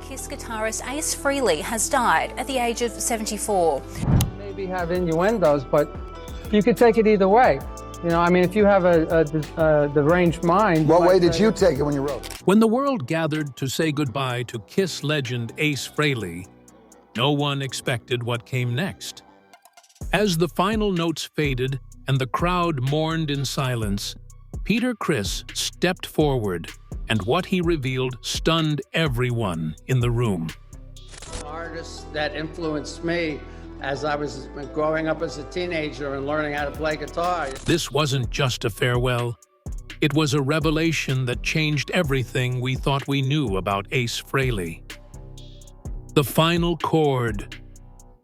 KISS guitarist Ace Frehley has died at the age of 74. Maybe have innuendos, but you could take it either way. You know, I mean, if you have a deranged mind... What way did you take it when you wrote? When the world gathered to say goodbye to KISS legend Ace Frehley, no one expected what came next. As the final notes faded and the crowd mourned in silence, Peter Criss stepped forward, and what he revealed stunned everyone in the room. Artists that influenced me as I was growing up as a teenager and learning how to play guitar. This wasn't just a farewell. It was a revelation that changed everything we thought we knew about Ace Frehley. The final chord.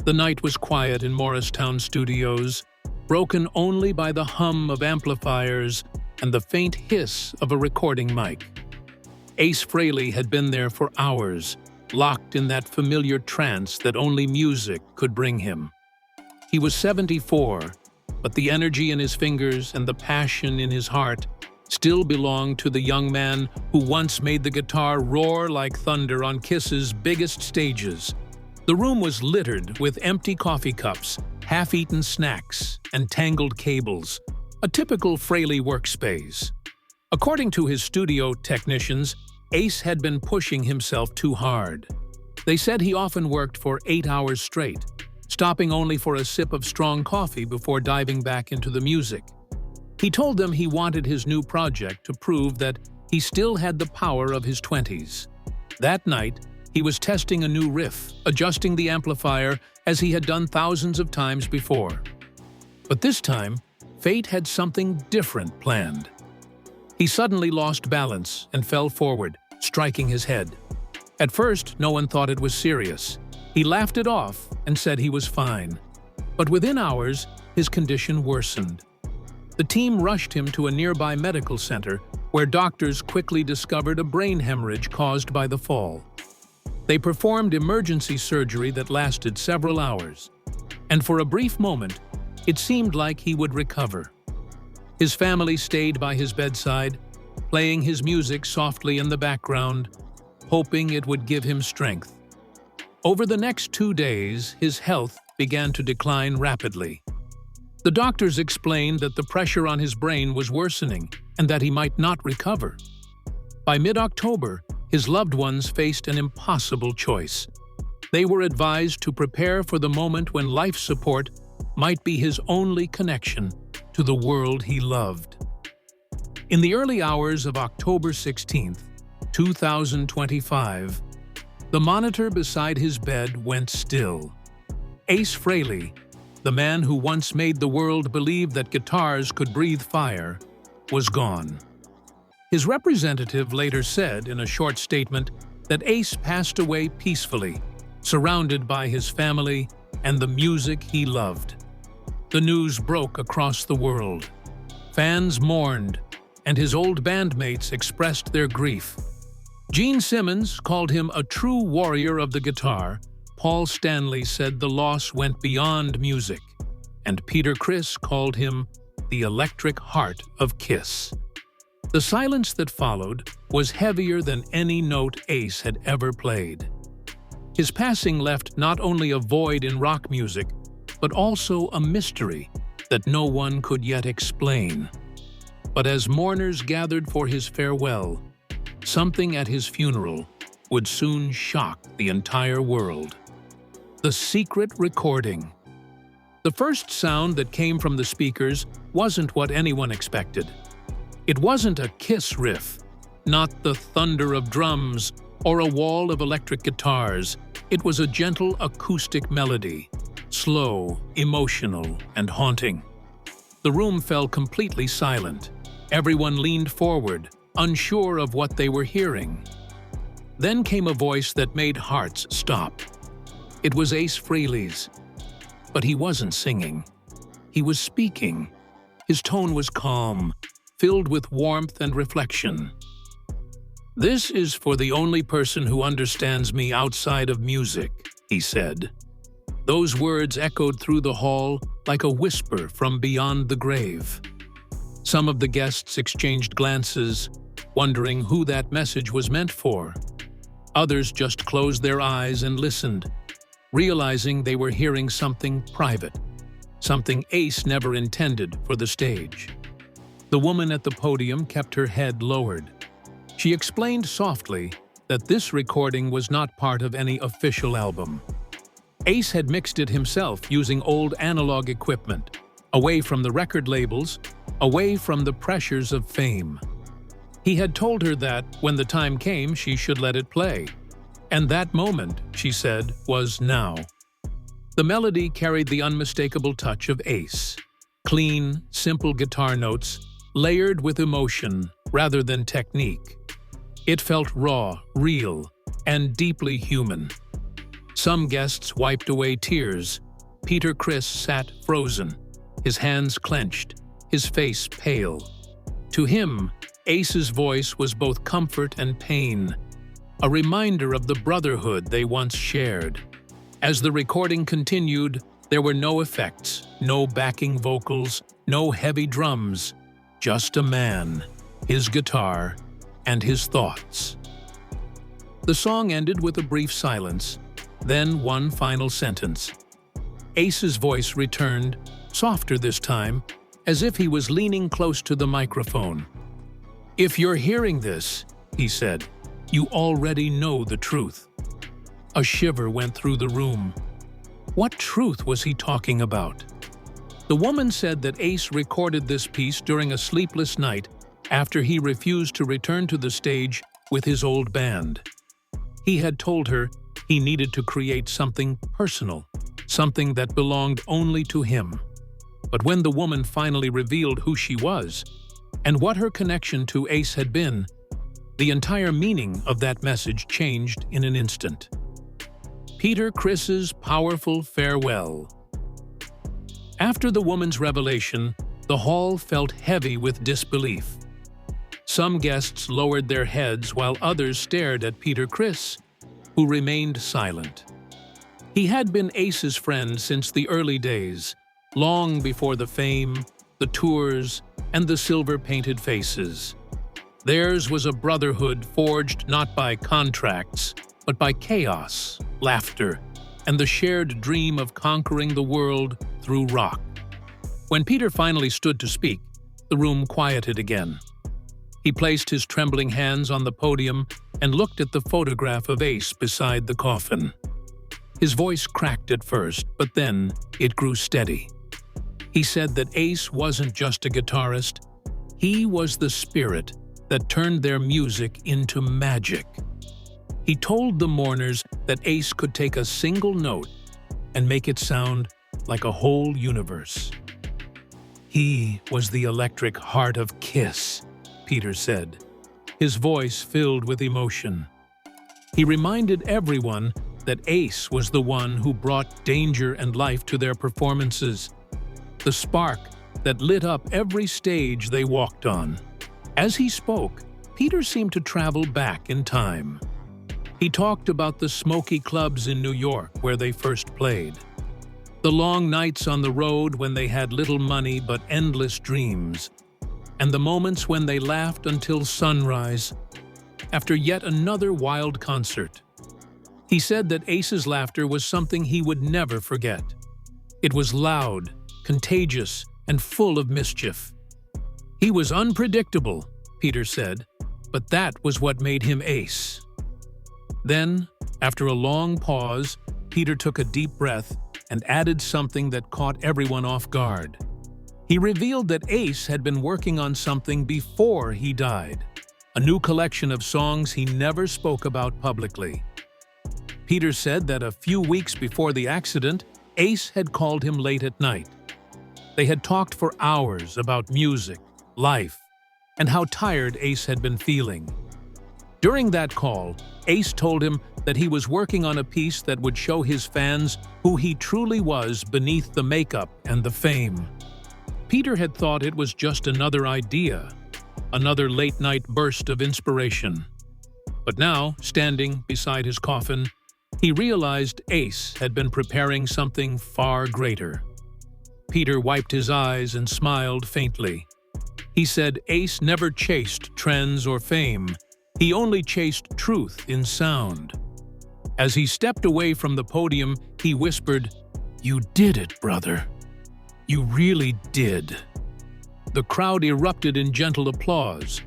The night was quiet in Morristown Studios, broken only by the hum of amplifiers and the faint hiss of a recording mic. Ace Frehley had been there for hours, locked in that familiar trance that only music could bring him. He was 74, but the energy in his fingers and the passion in his heart still belonged to the young man who once made the guitar roar like thunder on KISS's biggest stages. The room was littered with empty coffee cups, half-eaten snacks, and tangled cables, a typical Frehley workspace. According to his studio technicians, Ace had been pushing himself too hard. They said he often worked for 8 hours straight, stopping only for a sip of strong coffee before diving back into the music. He told them he wanted his new project to prove that he still had the power of his 20s. That night, he was testing a new riff, adjusting the amplifier as he had done thousands of times before. But this time, fate had something different planned. He suddenly lost balance and fell forward, striking his head. At first, no one thought it was serious. He laughed it off and said he was fine. But within hours, his condition worsened. The team rushed him to a nearby medical center, where doctors quickly discovered a brain hemorrhage caused by the fall. They performed emergency surgery that lasted several hours, and for a brief moment, it seemed like he would recover. His family stayed by his bedside, playing his music softly in the background, hoping it would give him strength. Over the next 2 days, his health began to decline rapidly. The doctors explained that the pressure on his brain was worsening and that he might not recover. By mid-October, his loved ones faced an impossible choice. They were advised to prepare for the moment when life support might be his only connection to the world he loved. In the early hours of October 16, 2025, the monitor beside his bed went still. Ace Frehley, the man who once made the world believe that guitars could breathe fire, was gone. His representative later said in a short statement that Ace passed away peacefully, surrounded by his family and the music he loved. The news broke across the world. Fans mourned, and his old bandmates expressed their grief. Gene Simmons called him a true warrior of the guitar. Paul Stanley said the loss went beyond music, and Peter Criss called him the electric heart of KISS. The silence that followed was heavier than any note Ace had ever played. His passing left not only a void in rock music, but also a mystery that no one could yet explain. But as mourners gathered for his farewell, something at his funeral would soon shock the entire world. The secret recording. The first sound that came from the speakers wasn't what anyone expected. It wasn't a KISS riff, not the thunder of drums or a wall of electric guitars. It was a gentle acoustic melody, slow, emotional, and haunting. The room fell completely silent. Everyone leaned forward, unsure of what they were hearing. Then came a voice that made hearts stop. It was Ace Frehley's. But he wasn't singing. He was speaking. His tone was calm, filled with warmth and reflection. "This is for the only person who understands me outside of music," he said. Those words echoed through the hall like a whisper from beyond the grave. Some of the guests exchanged glances, wondering who that message was meant for. Others just closed their eyes and listened, realizing they were hearing something private, something Ace never intended for the stage. The woman at the podium kept her head lowered. She explained softly that this recording was not part of any official album. Ace had mixed it himself using old analog equipment, away from the record labels, away from the pressures of fame. He had told her that, when the time came, she should let it play. And that moment, she said, was now. The melody carried the unmistakable touch of Ace. Clean, simple guitar notes, layered with emotion rather than technique. It felt raw, real, and deeply human. Some guests wiped away tears. Peter Criss sat frozen, his hands clenched, his face pale. To him, Ace's voice was both comfort and pain, a reminder of the brotherhood they once shared. As the recording continued, there were no effects, no backing vocals, no heavy drums, just a man, his guitar, and his thoughts. The song ended with a brief silence, then one final sentence. Ace's voice returned, softer this time, as if he was leaning close to the microphone. "If you're hearing this," he said, "you already know the truth." A shiver went through the room. What truth was he talking about? The woman said that Ace recorded this piece during a sleepless night after he refused to return to the stage with his old band. He had told her he needed to create something personal, something that belonged only to him. But when the woman finally revealed who she was and what her connection to Ace had been, the entire meaning of that message changed in an instant. Peter Criss's powerful farewell. After the woman's revelation, the hall felt heavy with disbelief. Some guests lowered their heads while others stared at Peter Criss, who remained silent. He had been Ace's friend since the early days, long before the fame, the tours, and the silver-painted faces. Theirs was a brotherhood forged not by contracts, but by chaos, laughter, and the shared dream of conquering the world through rock. When Peter finally stood to speak, the room quieted again. He placed his trembling hands on the podium and looked at the photograph of Ace beside the coffin. His voice cracked at first, but then it grew steady. He said that Ace wasn't just a guitarist, he was the spirit that turned their music into magic. He told the mourners that Ace could take a single note and make it sound like a whole universe. He was the electric heart of Kiss, Peter said, his voice filled with emotion. He reminded everyone that Ace was the one who brought danger and life to their performances, the spark that lit up every stage they walked on. As he spoke, Peter seemed to travel back in time. He talked about the smoky clubs in New York where they first played, the long nights on the road when they had little money but endless dreams, and the moments when they laughed until sunrise after yet another wild concert. He said that Ace's laughter was something he would never forget. It was loud, contagious, and full of mischief. He was unpredictable, Peter said, but that was what made him Ace. Then, after a long pause, Peter took a deep breath and added something that caught everyone off guard. He revealed that Ace had been working on something before he died, a new collection of songs he never spoke about publicly. Peter said that a few weeks before the accident, Ace had called him late at night. They had talked for hours about music, life, and how tired Ace had been feeling. During that call, Ace told him that he was working on a piece that would show his fans who he truly was beneath the makeup and the fame. Peter had thought it was just another idea, another late-night burst of inspiration. But now, standing beside his coffin, he realized Ace had been preparing something far greater. Peter wiped his eyes and smiled faintly. He said Ace never chased trends or fame. He only chased truth in sound. As he stepped away from the podium, he whispered, "You did it, brother. You really did." The crowd erupted in gentle applause,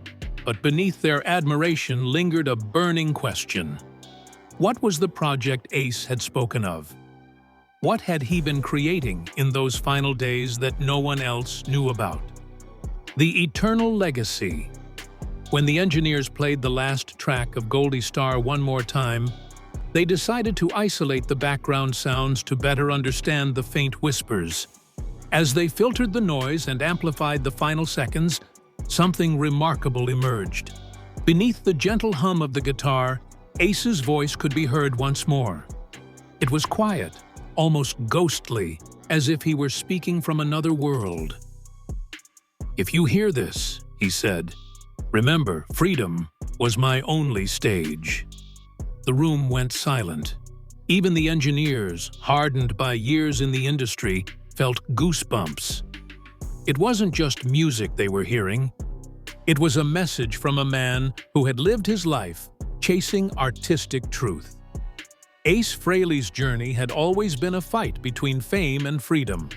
but beneath their admiration lingered a burning question. What was the project Ace had spoken of? What had he been creating in those final days that no one else knew about? The eternal legacy. When the engineers played the last track of Goldie Star one more time, they decided to isolate the background sounds to better understand the faint whispers. As they filtered the noise and amplified the final seconds, something remarkable emerged. Beneath the gentle hum of the guitar, Ace's voice could be heard once more. It was quiet, almost ghostly, as if he were speaking from another world. "If you hear this," he said, "remember, freedom was my only stage." The room went silent. Even the engineers, hardened by years in the industry, felt goosebumps. It wasn't just music they were hearing. It was a message from a man who had lived his life chasing artistic truth. Ace Frehley's journey had always been a fight between fame and freedom.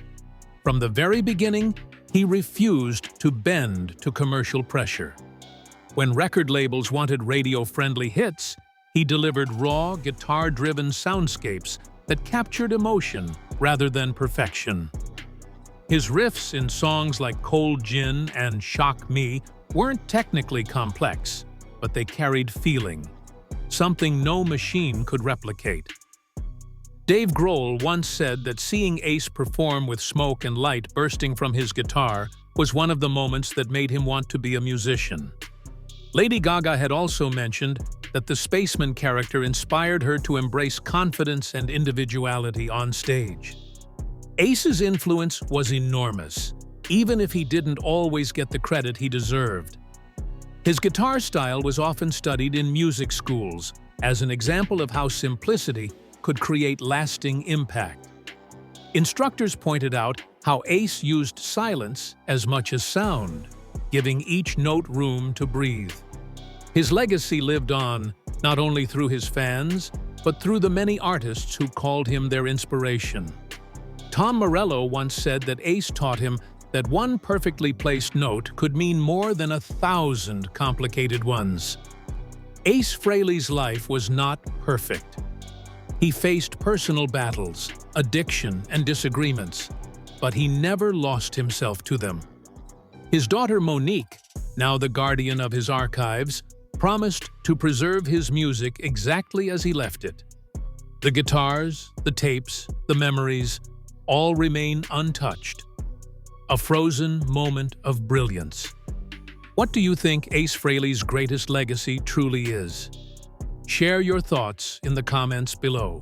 From the very beginning, he refused to bend to commercial pressure. When record labels wanted radio-friendly hits, he delivered raw, guitar-driven soundscapes that captured emotion rather than perfection. His riffs in songs like Cold Gin and Shock Me weren't technically complex, but they carried feeling, something no machine could replicate. Dave Grohl once said that seeing Ace perform with smoke and light bursting from his guitar was one of the moments that made him want to be a musician. Lady Gaga had also mentioned that the spaceman character inspired her to embrace confidence and individuality on stage. Ace's influence was enormous, even if he didn't always get the credit he deserved. His guitar style was often studied in music schools as an example of how simplicity could create lasting impact. Instructors pointed out how Ace used silence as much as sound, giving each note room to breathe. His legacy lived on, not only through his fans, but through the many artists who called him their inspiration. Tom Morello once said that Ace taught him that one perfectly placed note could mean more than 1,000 complicated ones. Ace Frehley's life was not perfect. He faced personal battles, addiction, and disagreements, but he never lost himself to them. His daughter Monique, now the guardian of his archives, promised to preserve his music exactly as he left it. The guitars, the tapes, the memories, all remain untouched. A frozen moment of brilliance. What do you think Ace Frehley's greatest legacy truly is? Share your thoughts in the comments below.